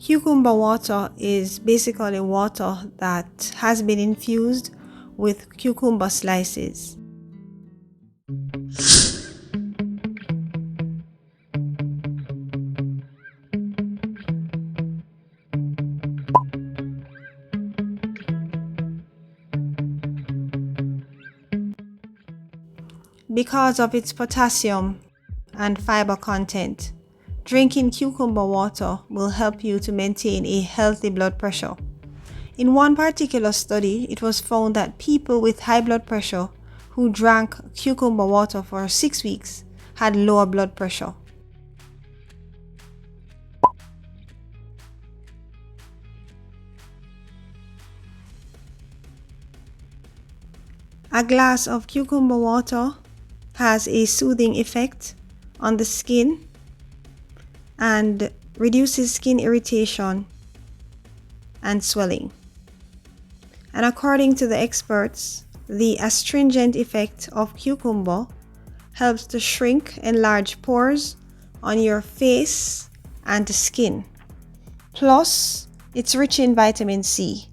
Cucumber water is basically water that has been infused with cucumber slices. Because of its potassium and fiber content, drinking cucumber water will help you to maintain a healthy blood pressure. In one particular study, it was found that people with high blood pressure who drank cucumber water for 6 weeks had lower blood pressure. A glass of cucumber water has a soothing effect on the skin and reduces skin irritation and swelling. And according to the experts, the astringent effect of cucumber helps to shrink enlarged pores on your face and skin. Plus, it's rich in vitamin C,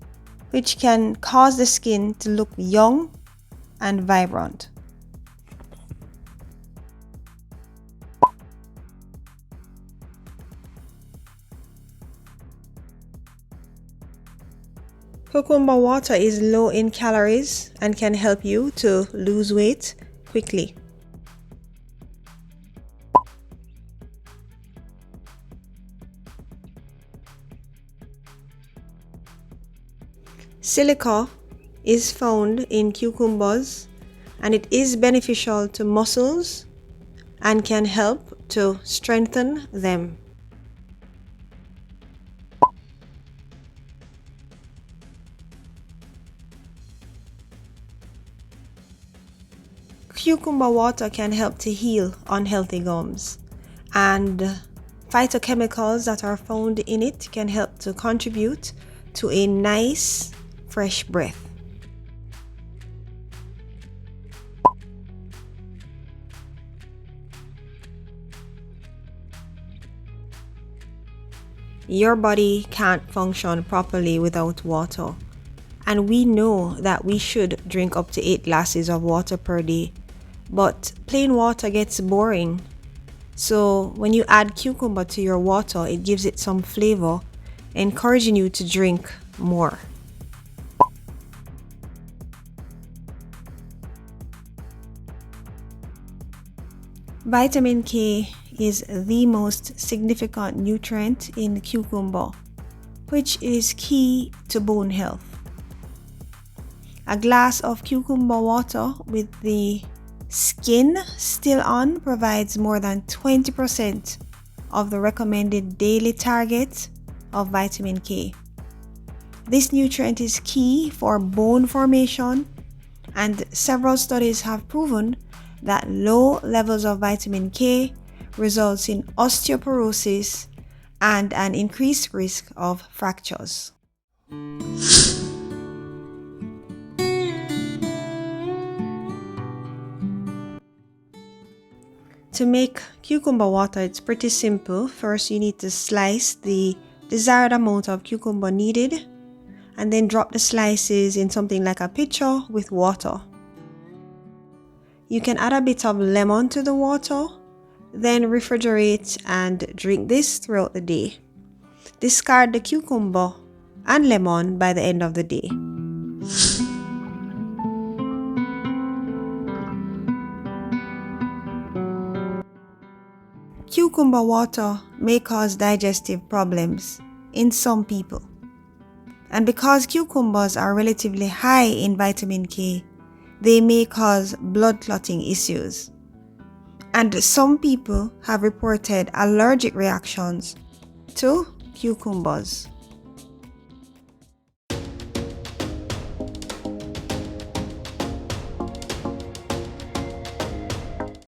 which can cause the skin to look young and vibrant. Cucumber water is low in calories and can help you to lose weight quickly. Silica is found in cucumbers and it is beneficial to muscles and can help to strengthen them. Cucumber water can help to heal unhealthy gums, and phytochemicals that are found in it can help to contribute to a nice, fresh breath. Your body can't function properly without water, and we know that we should drink up to 8 glasses of water per day. But plain water gets boring. So when you add cucumber to your water, it gives it some flavor, encouraging you to drink more. Vitamin K is the most significant nutrient in cucumber, which is key to bone health. A glass of cucumber water with the skin still on provides more than 20% of the recommended daily target of vitamin K. This nutrient is key for bone formation, and several studies have proven that low levels of vitamin K results in osteoporosis and an increased risk of fractures. To make cucumber water, it's pretty simple. First, you need to slice the desired amount of cucumber needed and then drop the slices in something like a pitcher with water. You can add a bit of lemon to the water, then refrigerate and drink this throughout the day. Discard the cucumber and lemon by the end of the day. Cucumber water may cause digestive problems in some people. And because cucumbers are relatively high in vitamin K, they may cause blood clotting issues. And some people have reported allergic reactions to cucumbers.